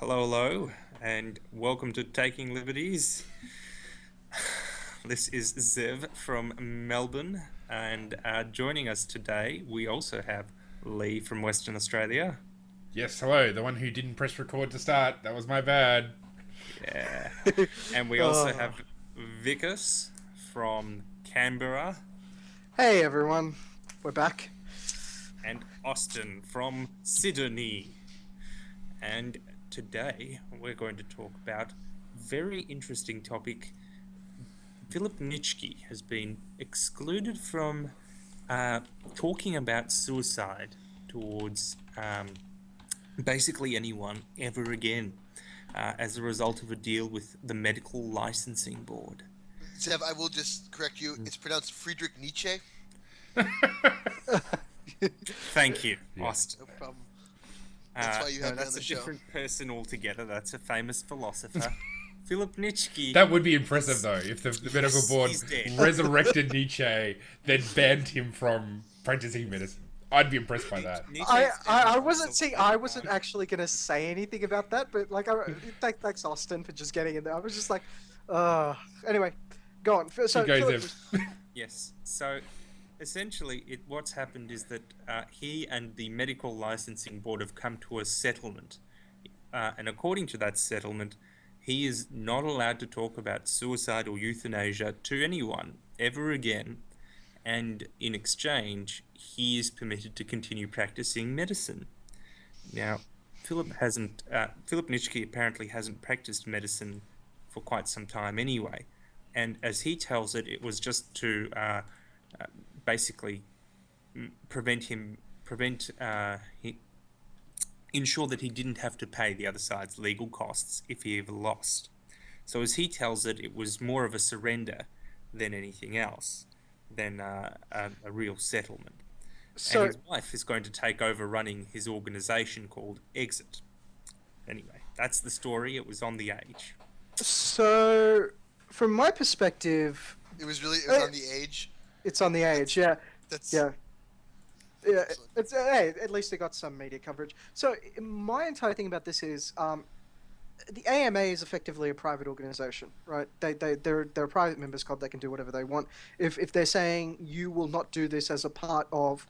Hello, and welcome to Taking Liberties. This is Zev from Melbourne, and joining us today, we also have Lee from Western Australia. Yes, hello. The one who didn't press record to start. That was my bad. Yeah. And we also Oh. have Vickers from Canberra Hey everyone, we're back. and Austin from Sydney. And today we're going to talk about a very interesting topic. Phillip Nitschke has been excluded from talking about suicide towards basically anyone ever again as a result of a deal with the Medical Licensing Board. Zev, I will just correct you. It's pronounced Friedrich Nietzsche. Thank you, Yeah. Austin. No problem. That's why you had me on That's the a show. different person altogether. That's a famous philosopher. Phillip Nitschke. That would be impressive, though, if the medical board he's dead. resurrected Nietzsche, then banned him from practicing medicine. I'd be impressed by that. Nietzsche's I, dead. I, I wasn't see I wasn't actually gonna say anything about that, but like, thanks Austin for just getting in there. I was just like, anyway, go on. So Keep going, Philip- Zev. Yes. So essentially, what's happened is that he and the Medical Licensing Board have come to a settlement. And according to that settlement, he is not allowed to talk about suicide or euthanasia to anyone ever again. And in exchange, he is permitted to continue practicing medicine. Now, Philip Nitschke apparently hasn't practiced medicine for quite some time anyway. And as he tells it, it was just to basically ensure that he didn't have to pay the other side's legal costs if he ever lost. So as he tells it, it was more of a surrender than anything else, than a real settlement. so And his wife is going to take over running his organization called Exit. Anyway, that's the story. It was on The Age. so from my perspective, It was on the age. it's on the age. Yeah, That's yeah. Yeah, it's hey, at least they got some media coverage. So my entire thing about this is, the AMA is effectively a private organization, right? They're a private members club. They can do whatever they want. If they're saying you will not do this as a part of,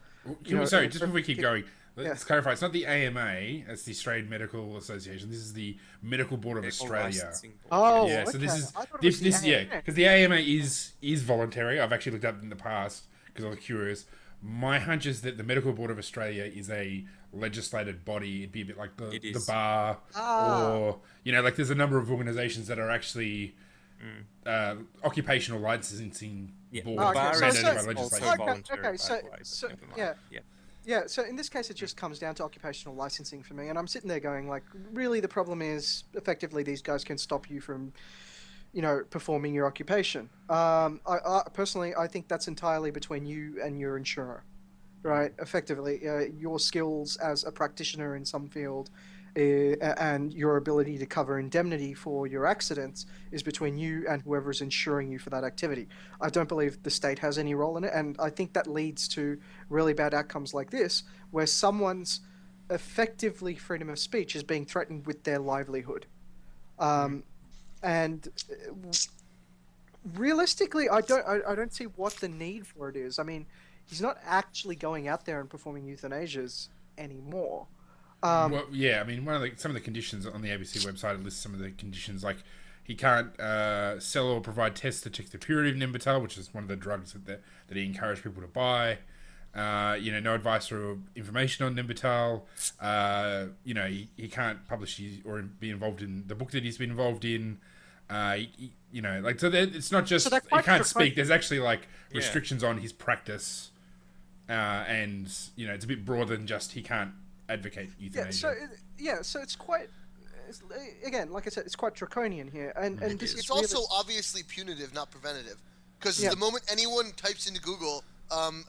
Sorry, just before we keep going, let's Yeah. clarify. It's not the AMA, it's the Australian Medical Association. This is the Medical Board of Medical Australia. Licensing Board. Oh, Yeah, so okay. this is I thought it was this the yeah, AMA. because the AMA is voluntary. I've actually looked up in the past because I was curious. My hunch is that the Medical Board of Australia is a legislated body. It'd be a bit like It the is. bar, or like there's a number of organisations that are actually occupational licensing Yeah, boards the bar so- mandated so- by is legislation. also Okay, voluntary, okay, by so- the way, but so- never mind. yeah. Yeah. Yeah, so in this case, it just comes down to occupational licensing for me, and I'm sitting there going, like, really, the problem is effectively these guys can stop you from, performing your occupation. I personally, I think that's entirely between you and your insurer, right? Effectively, your skills as a practitioner in some field, and your ability to cover indemnity for your accidents is between you and whoever is insuring you for that activity. I don't believe the state has any role in it, and I think that leads to really bad outcomes like this, where someone's effectively freedom of speech is being threatened with their livelihood. And realistically, I don't see what the need for it is. I mean, he's not actually going out there and performing euthanasias anymore. Well, yeah, I mean, some of the conditions on the ABC website lists some of the conditions, like he can't sell or provide tests to check the purity of Nimbutal, which is one of the drugs that he encouraged people to buy. No advice or information on Nimbutal. He can't publish or be involved in the book that he's been involved in. It's not just So they're he quite can't draconian. speak. There's actually Yeah. restrictions on his practice, and it's a bit broader than just he can't advocate euthanasia. So it's quite. Again, like I said, it's quite draconian here, and this it's is also really- obviously punitive, not preventative. Because Yeah. the moment anyone types into Google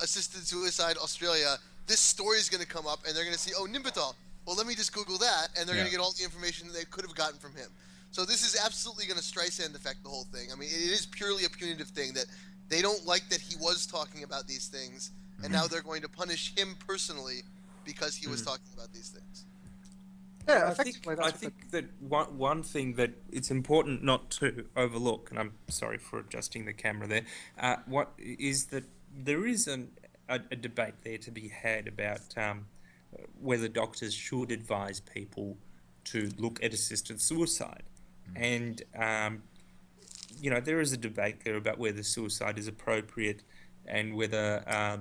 assisted suicide Australia, this story is going to come up, and they're going to see, oh, Nimbutal. Well, let me just Google that, and they're going to Yeah. get all the information that they could have gotten from him. So this is absolutely going to Streisand affect the whole thing. I mean, it is purely a punitive thing that they don't like that he was talking about these things, and now they're going to punish him personally because he was talking about these things. Yeah, I think effectively, I that's what think that one thing that it's important not to overlook, and I'm sorry for adjusting the camera there. What is that there is a debate there to be had about whether doctors should advise people to look at assisted suicide, and there is a debate there about whether suicide is appropriate and whether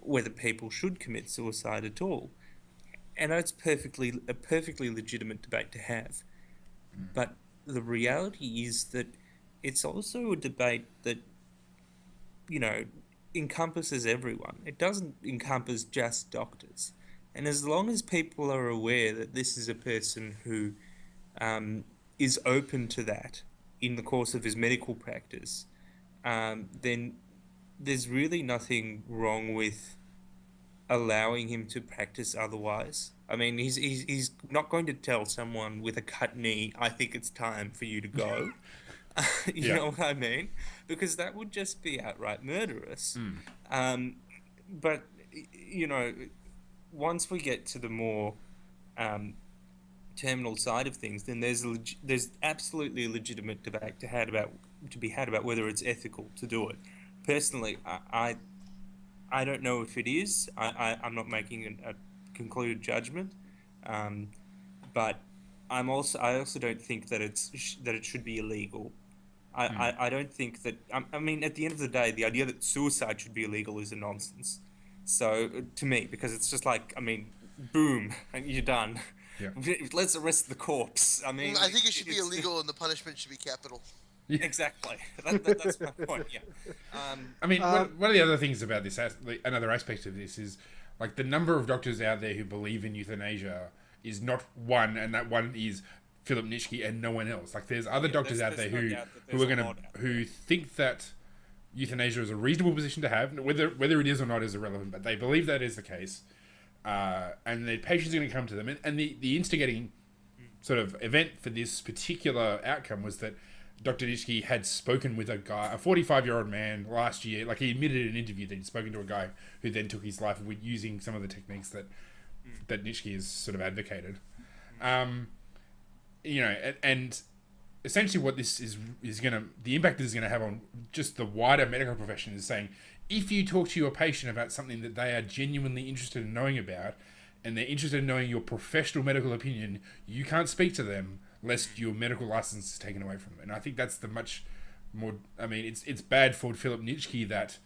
whether people should commit suicide at all. And it's a perfectly legitimate debate to have. But the reality is that it's also a debate that, you know, encompasses everyone. It doesn't encompass just doctors. And as long as people are aware that this is a person who is open to that in the course of his medical practice, then there's really nothing wrong with allowing him to practice otherwise. I mean, he's not going to tell someone with a cut knee, I think it's time for you to go. You know what I mean? Because that would just be outright murderous. But, you know, once we get to the more terminal side of things, then there's absolutely a legitimate debate to be had about whether it's ethical to do it. Personally, I don't know if it is. I'm not making a concluded judgment, but I also don't think that it should be illegal. I don't think that. I mean, at the end of the day, the idea that suicide should be illegal is a nonsense. So to me, because it's just like, I mean, boom, you're done. Yeah. Let's arrest the corpse. I mean, I think it should be illegal and the punishment should be capital. Exactly. That's my point. Yeah. I mean, one of the other things about this, another aspect of this is, like, the number of doctors out there who believe in euthanasia is not one, and that one is Phillip Nitschke and no one else. Like, there's other doctors out there who think that euthanasia is a reasonable position to have, whether it is or not is irrelevant, but they believe that is the case, and their patients are going to come to them, and the instigating sort of event for this particular outcome was that Dr. Nitschke had spoken with a 45-year-old man last year. Like, he admitted in an interview that he'd spoken to a guy who then took his life with using some of the techniques that Nitschke has sort of advocated. And essentially what this is going to, the impact this is going to have on just the wider medical profession is saying, if you talk to your patient about something that they are genuinely interested in knowing about, and they're interested in knowing your professional medical opinion, you can't speak to them lest your medical license is taken away from them. And I think that's the much more... I mean, it's bad for Phillip Nitschke that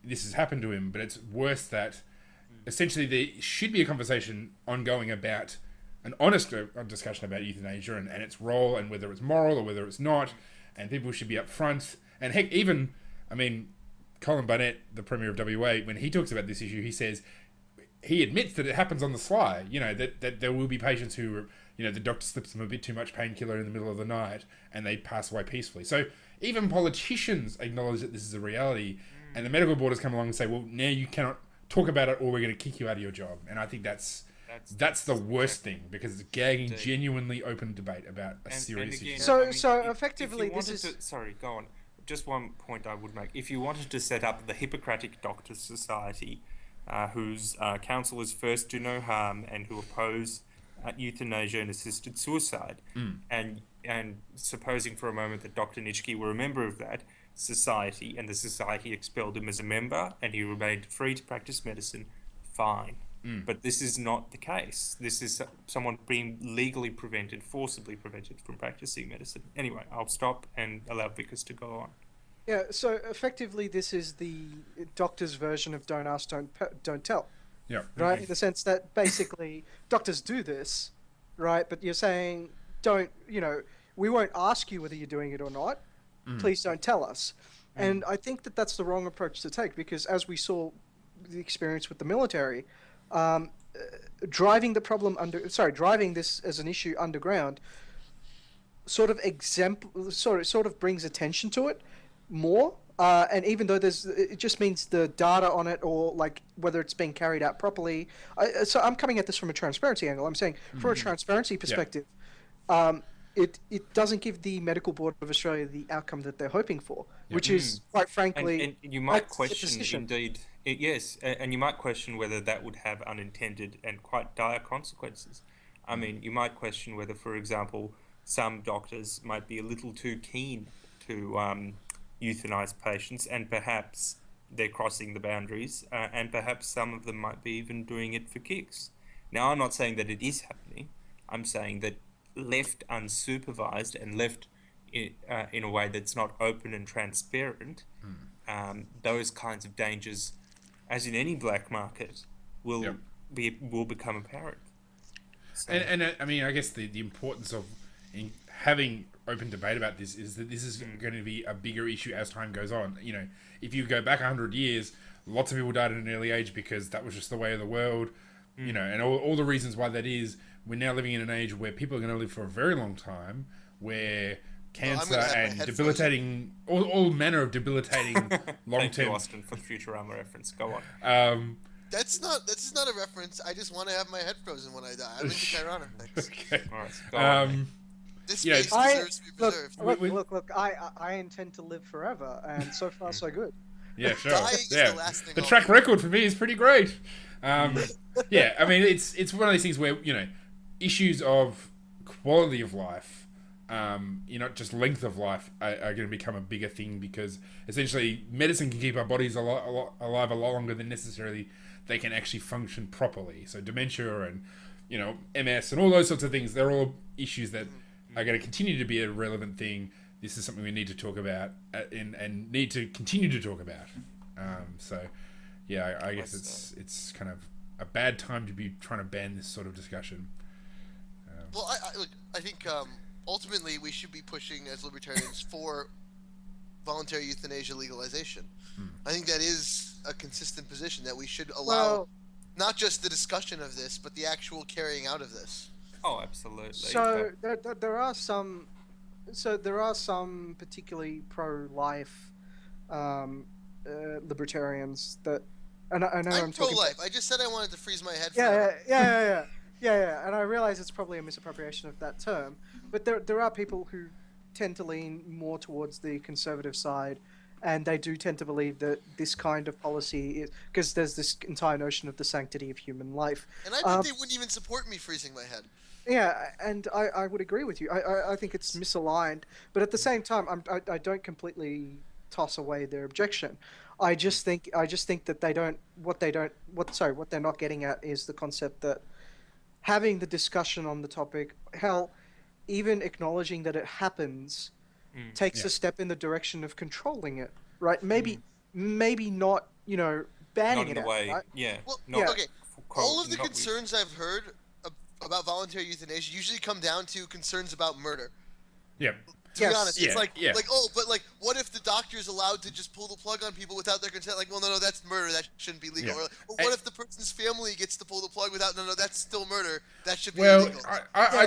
this has happened to him, but it's worse that essentially there should be a conversation ongoing about an honest discussion about euthanasia and its role and whether it's moral or whether it's not, and people should be upfront. And heck, even, I mean, Colin Barnett, the Premier of WA, when he talks about this issue, he says... He admits that it happens on the sly, you know, that there will be patients who, you know, the doctor slips them a bit too much painkiller in the middle of the night and they pass away peacefully. So even politicians acknowledge that this is a reality, and the medical board has come along and say, well, now you cannot talk about it or we're going to kick you out of your job. And I think that's the worst thing, because it's gagging genuinely open debate about a serious issue. So effectively, this is... Sorry, go on. Just one point I would make. If you wanted to set up the Hippocratic Doctors Society... whose counsel is first do no harm and who oppose euthanasia and assisted suicide. And supposing for a moment that Dr. Nitschke were a member of that society and the society expelled him as a member and he remained free to practice medicine, fine. But this is not the case. This is someone being legally prevented, forcibly prevented from practicing medicine. Anyway, I'll stop and allow Vickers to go on. Yeah, so effectively this is the doctor's version of don't ask, don't tell. Yeah. Right? In the sense that basically doctors do this, right? But you're saying, we won't ask you whether you're doing it or not. Please don't tell us. And I think that that's the wrong approach to take, because as we saw the experience with the military, driving this as an issue underground sort of brings attention to it more, and even though it just means the data on it, or like whether it's being carried out properly. So I'm coming at this from a transparency angle. I'm saying from a transparency perspective, it doesn't give the Medical Board of Australia the outcome that they're hoping for, which is quite frankly. And you might question, indeed, yes, and you might question whether that would have unintended and quite dire consequences. I mean, you might question whether, for example, some doctors might be a little too keen to euthanize patients, and perhaps they're crossing the boundaries, and perhaps some of them might be even doing it for kicks. Now, I'm not saying that it is happening. I'm saying that left unsupervised and left in a way that's not open and transparent, those kinds of dangers, as in any black market, will become apparent. So. And I mean, I guess the importance of having open debate about this is that this is going to be a bigger issue as time goes on. You know, if you go back 100 years, lots of people died at an early age because that was just the way of the world. You know, and all the reasons why that is. We're now living in an age where people are going to live for a very long time, where cancer and debilitating, all manner of debilitating long-term. Thank you, Austin, for the Futurama reference. Go on. This is not a reference. I just want to have my head frozen when I die. I'm into Chirana. Thanks. Okay. All right, go on. This space deserves to be preserved. Look, I intend to live forever, and so far so good. Yeah, sure. Dying is the last thing the track record for me is pretty great. Yeah, I mean, it's one of these things where, you know, issues of quality of life, not just length of life, are going to become a bigger thing, because essentially medicine can keep our bodies alive a lot longer than necessarily they can actually function properly. So dementia and, you know, MS and all those sorts of things, they're all issues that are going to continue to be a relevant thing. This is something we need to talk about and need to continue to talk about. So, yeah, I guess it's kind of a bad time to be trying to ban this sort of discussion. Well, I think ultimately we should be pushing as libertarians for voluntary euthanasia legalization. I think that is a consistent position, that we should allow not just the discussion of this, but the actual carrying out of this. Oh, absolutely. So there are some particularly pro-life libertarians that, and I know I'm talking. Pro-life. I just said I wanted to freeze my head. Yeah, and I realize it's probably a misappropriation of that term, but there are people who tend to lean more towards the conservative side, and they do tend to believe that this kind of policy is, because there's this entire notion of the sanctity of human life. And I bet they wouldn't even support me freezing my head. Yeah, and I would agree with you. I think it's misaligned, but at the same time, I don't completely toss away their objection. I just think that what they're not getting at is the concept that having the discussion on the topic, hell, even acknowledging that it happens, takes a step in the direction of controlling it, right? Maybe not, banning not in it the way, right? yeah. Well, not, okay. All of the concerns I've heard about voluntary euthanasia usually come down to concerns about murder. Yeah. To be honest, it's like, but what if the doctor is allowed to just pull the plug on people without their consent? Like, well, no, that's murder. That shouldn't be legal. Yeah. Or what if the person's family gets to pull the plug without? No, that's still murder. That should be illegal. I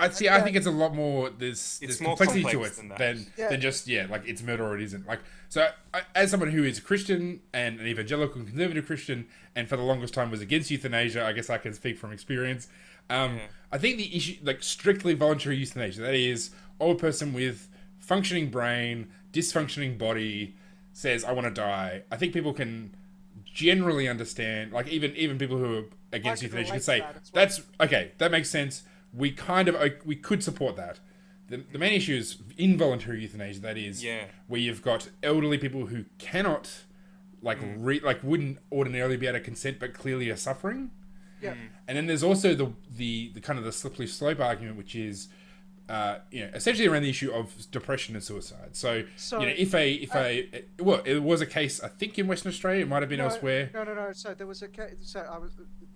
think it's a lot more. There's more complexity to complex it than just like it's murder or it isn't. Like, so as someone who is a Christian and an evangelical conservative Christian, and for the longest time was against euthanasia, I guess I can speak from experience. I think the issue, like strictly voluntary euthanasia, that is, old person with functioning brain, dysfunctioning body, says, I want to die. I think people can generally understand, like even people who are against euthanasia can say, that's okay, that makes sense. We could support that. The main issue is involuntary euthanasia, that is, where you've got elderly people who cannot, wouldn't ordinarily be able to consent, but clearly are suffering. Yeah. And then there's also the kind of the slippery slope argument, which is, essentially around the issue of depression and suicide. So it was a case, I think, in Western Australia. It might have been elsewhere. No. So there was a case. So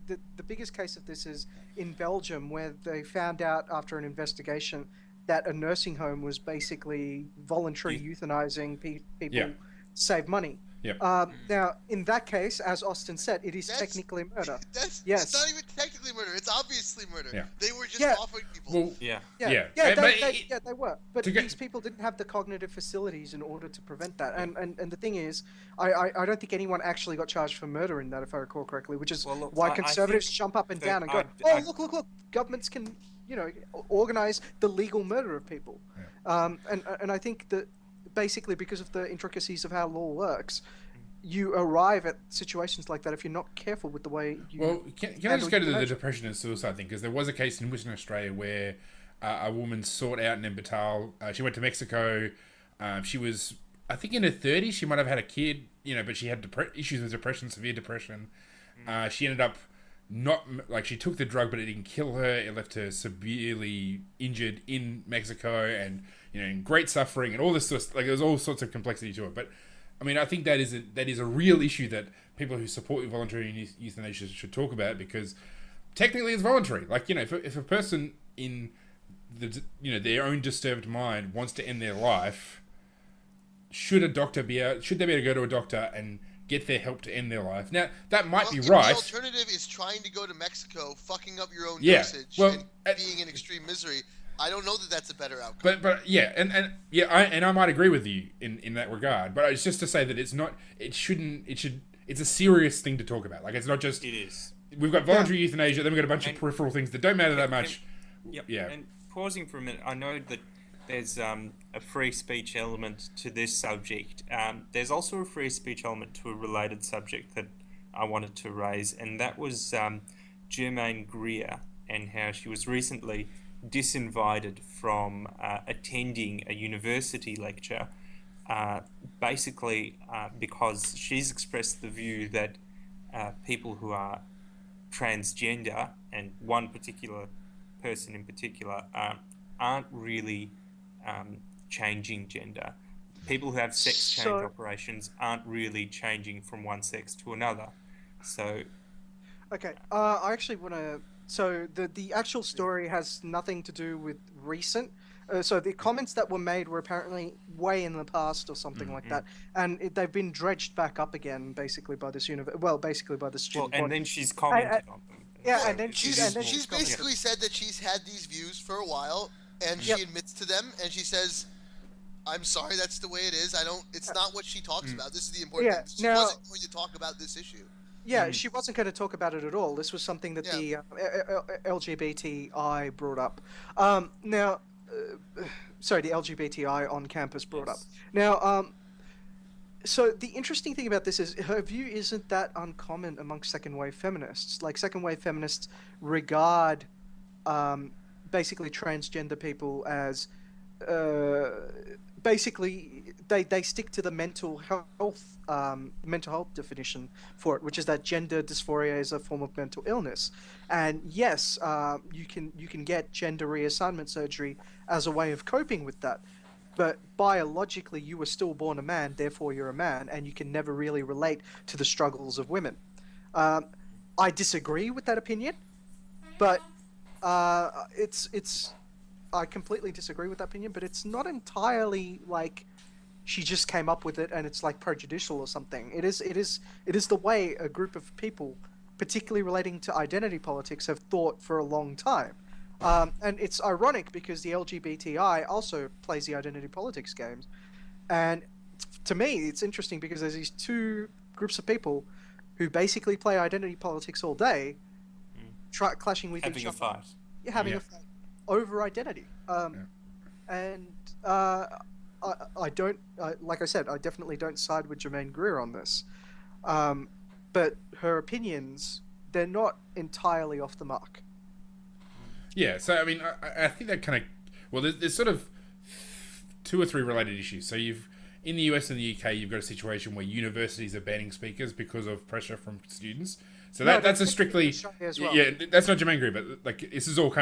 the biggest case of this is in Belgium, where they found out after an investigation that a nursing home was basically voluntarily euthanizing people to save money. Yeah. Now, in that case, as Austin said, it is technically murder. That's not even technically murder. It's obviously murder. Yeah. They were just offering people. Well, they were. But these people didn't have the cognitive facilities in order to prevent that. And the thing is, I don't think anyone actually got charged for murder in that, if I recall correctly, which is why conservatives jump up and down and go, look, governments can, organize the legal murder of people. Yeah. And I think that basically because of the intricacies of how law works, you arrive at situations like that if you're not careful with the way you. Well, can I just go to the depression and suicide thing? Because there was a case in Western Australia where a woman sought out Nembutal. She went to Mexico. She was, I think, in her 30s. She might have had a kid, but she had issues with depression, severe depression. She ended up she took the drug, but it didn't kill her. It left her severely injured in Mexico and, in great suffering and all this sort of, there's all sorts of complexity to it. But, I mean, I think that is a real issue that people who support voluntary euthanasia should talk about, because technically it's voluntary. If a person in their own disturbed mind wants to end their life, should they be able to go to a doctor and get their help to end their life? Now, that might be right. The alternative is trying to go to Mexico, fucking up your own dosage, and being in extreme misery. I don't know that that's a better outcome. But yeah, I might agree with you in that regard. But it's just to say that it's a serious thing to talk about. It's not just. It is. We've got voluntary euthanasia, then we've got a bunch of peripheral things that don't matter that much. Yep. Yeah. And pausing for a minute, I know that there's a free speech element to this subject. There's also a free speech element to a related subject that I wanted to raise, and that was Germaine Greer, and how she was recently disinvited from attending a university lecture, basically because she's expressed the view that people who are transgender, and one particular person in particular, aren't really changing gender. People who have sex change operations aren't really changing from one sex to another. So, okay, I actually want to. So the actual story has nothing to do with recent. So the comments that were made were apparently way in the past or something like that, and they've been dredged back up again, basically by this basically by the student. Well, and then she's commented on them. Yeah, and then she's basically said that she's had these views for a while, and she admits to them, and she says, "I'm sorry, that's the way it is. It's not what she talks about. This is the important thing. She wasn't going to talk about this issue." Yeah, she wasn't going to talk about it at all. This was something that the LGBTI brought up. Sorry, the LGBTI on campus brought up. Now, so the interesting thing about this is her view isn't that uncommon amongst second-wave feminists. Second-wave feminists regard basically transgender people as basically they stick to the mental health definition for it, which is that gender dysphoria is a form of mental illness. And yes, you can get gender reassignment surgery as a way of coping with that. But biologically, you were still born a man, therefore you're a man, and you can never really relate to the struggles of women. I disagree with that opinion, but I completely disagree with that opinion, but it's not entirely like she just came up with it and it's prejudicial or something. It is the way a group of people, particularly relating to identity politics, have thought for a long time. And it's ironic because the LGBTI also plays the identity politics games. And to me, it's interesting because there's these two groups of people who basically play identity politics all day, clashing with each other. Having a fight over identity. And I don't, like I said, I definitely don't side with Germaine Greer on this. But her opinions, they're not entirely off the mark. Yeah, so I mean, I think that kind of, well, there's sort of two or three related issues. So in the US and the UK, you've got a situation where universities are banning speakers because of pressure from students. So that's a strictly, that's not Germaine Greer, but this is all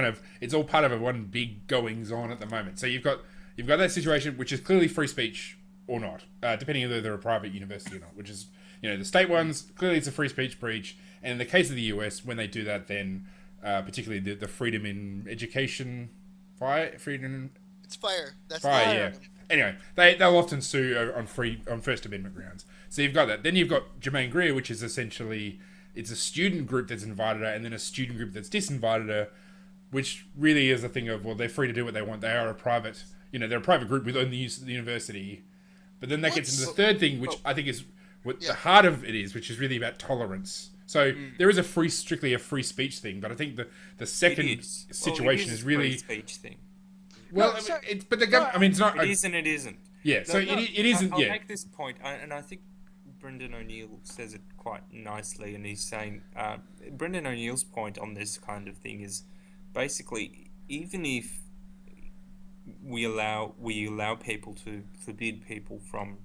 it's all part of one big goings on at the moment. So you've got that situation, which is clearly free speech or not, depending on whether they're a private university or not, which is, the state ones, clearly it's a free speech breach. And in the case of the US, when they do that, then particularly the freedom in education, It's fire. That's fire, yeah. Anyway, they'll often sue on First Amendment grounds. So you've got that. Then you've got Germaine Greer, which is essentially, it's a student group that's invited her, and then a student group that's disinvited her, which really is a thing of, well, they're free to do what they want. They are a private, they're a private group within the university. But then that gets into the third thing, which I think is what the heart of it is, which is really about tolerance. So there is strictly a free speech thing, but I think the second situation is really a free speech thing. Well, but the government, I mean, it's not. It is and it isn't. Yeah, so it isn't. I'll make this point, and I think Brendan O'Neill says it quite nicely, and he's saying Brendan O'Neill's point on this kind of thing is basically, even if we allow people to forbid people from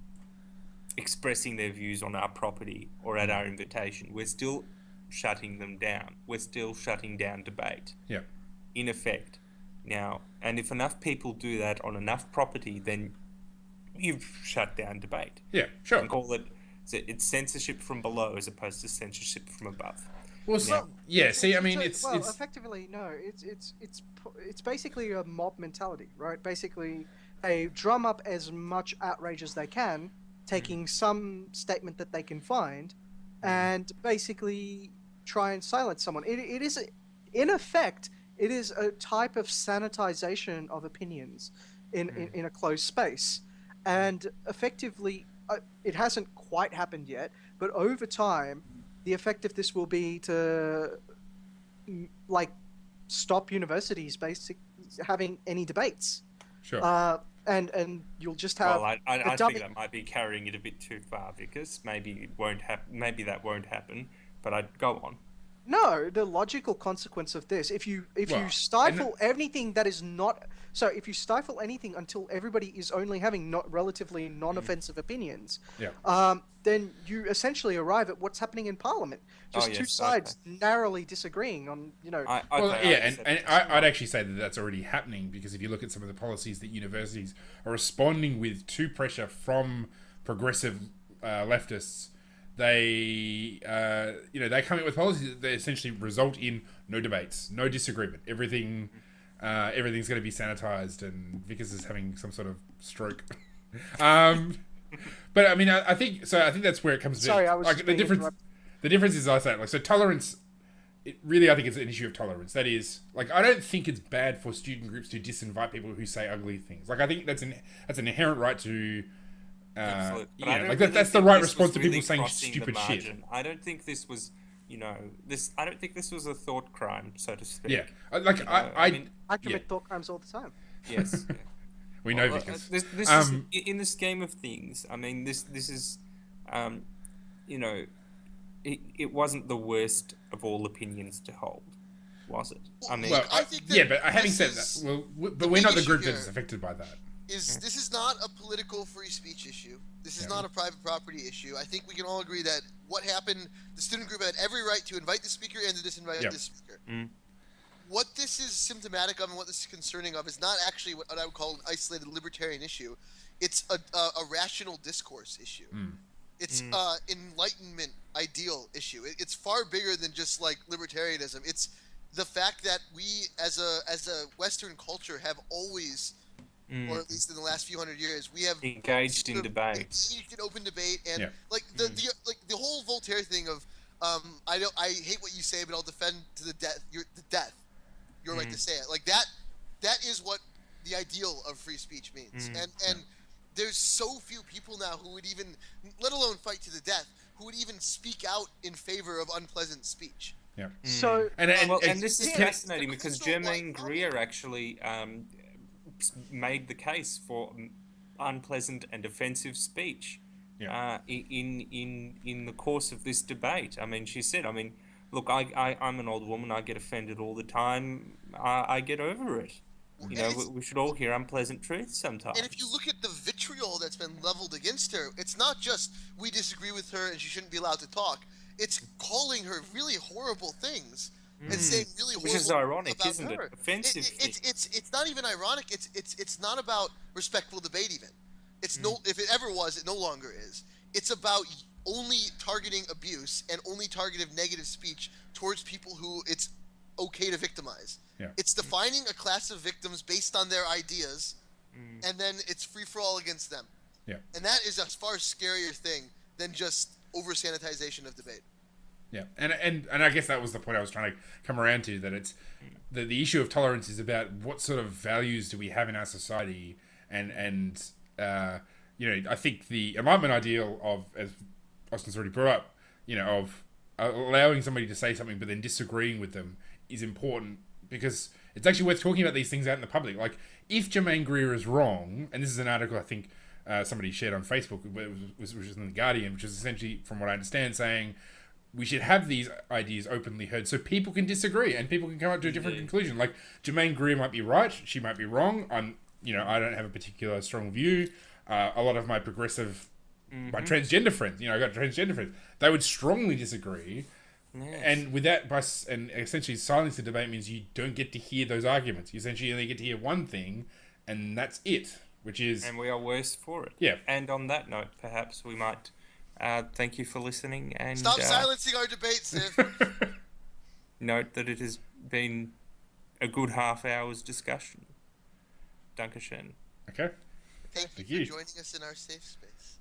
expressing their views on our property or at our invitation, we're still shutting them down. We're still shutting down debate. Yeah. In effect. Now, and if enough people do that on enough property, then you've shut down debate. Yeah, sure. And call it, it's censorship from below as opposed to censorship from above. Well, see, I mean, it's effectively no. It's basically a mob mentality, right? Basically, they drum up as much outrage as they can, taking some statement that they can find, and basically try and silence someone. It is, in effect, it is a type of sanitization of opinions in a closed space, and effectively, it hasn't quite happened yet, but over time, the effect of this will be to, like, stop universities having any debates. Sure. And you'll just have. Well, I think that might be carrying it a bit too far, because maybe it won't happen. Maybe that won't happen. But I'd go on. No, the logical consequence of this, if you stifle anything that is not, so if you stifle anything until everybody is only having relatively non-offensive opinions, then you essentially arrive at what's happening in Parliament. Just two sides narrowly disagreeing on, I'd actually say that that's already happening, because if you look at some of the policies that universities are responding with to pressure from progressive leftists, they come in with policies that essentially result in no debates, no disagreement. Everything's going to be sanitized, and Vickers is having some sort of stroke. But I mean, I think that's where it comes. Sorry, I was like the difference. The difference is, I say, like, so tolerance. I think it's an issue of tolerance. That is, like, I don't think it's bad for student groups to disinvite people who say ugly things. Like, I think that's an inherent right to. That's the right response to people saying stupid shit. I don't think this was, I don't think this was a thought crime, so to speak. Yeah, I commit thought crimes all the time. Yes. We know Vickers. This is, in the scheme of things, I mean, this is, it wasn't the worst of all opinions to hold, was it? I mean, I think that but having said that, but we're not the group that is affected by that. This is not a political free speech issue. This is not a private property issue. I think we can all agree that what happened, the student group had every right to invite the speaker and to disinvite the speaker. What this is symptomatic of and what this is concerning of is not actually what I would call an isolated libertarian issue. It's a rational discourse issue. It's enlightenment ideal issue. It's far bigger than just like libertarianism. It's the fact that we as a Western culture have always, or at least in the last few hundred years, we have engaged in debate, engaged in open debate, and the whole Voltaire thing of I hate what you say, but I'll defend to the death your right to say it. Like that is what the ideal of free speech means, and there's so few people now who would even, let alone fight to the death, who would even speak out in favor of unpleasant speech. Yeah. So and this is fascinating because Germaine Greer actually made the case for unpleasant and offensive speech in the course of this debate. I mean, she said, look, I'm an old woman. I get offended all the time. I get over it. We should all hear unpleasant truths sometimes. And if you look at the vitriol that's been leveled against her, it's not just we disagree with her and she shouldn't be allowed to talk. It's calling her really horrible things and saying really horrible things about ironic, isn't her. it? Offensive. It's not even ironic. It's not about respectful debate even. It's if it ever was, it no longer is. It's about only targeting abuse and only targeting negative speech towards people who it's okay to victimize. Yeah. It's defining a class of victims based on their ideas, and then it's free for all against them. Yeah. And that is a far scarier thing than just over sanitization of debate. Yeah, and I guess that was the point I was trying to come around to, that it's the issue of tolerance is about what sort of values do we have in our society, and I think the Enlightenment ideal of, as Austin's already brought up, of allowing somebody to say something but then disagreeing with them is important, because it's actually worth talking about these things out in the public. Like, if Germaine Greer is wrong, and this is an article I think somebody shared on Facebook, which was in the Guardian, which is essentially, from what I understand, saying we should have these ideas openly heard so people can disagree and people can come up to a different conclusion. Like, Germaine Greer might be right, she might be wrong. I don't have a particular strong view. A lot of my progressive, my transgender friends, I got transgender friends, they would strongly disagree. Yes. And with that, and essentially silence the debate means you don't get to hear those arguments. You essentially only get to hear one thing, and that's it, which is... And we are worse for it. Yeah. And on that note, perhaps we might... thank you for listening, and stop silencing our debate, Siv. Note that it has been a good half hour's discussion. Dankeschön. Okay. Thank you for joining us in our safe space.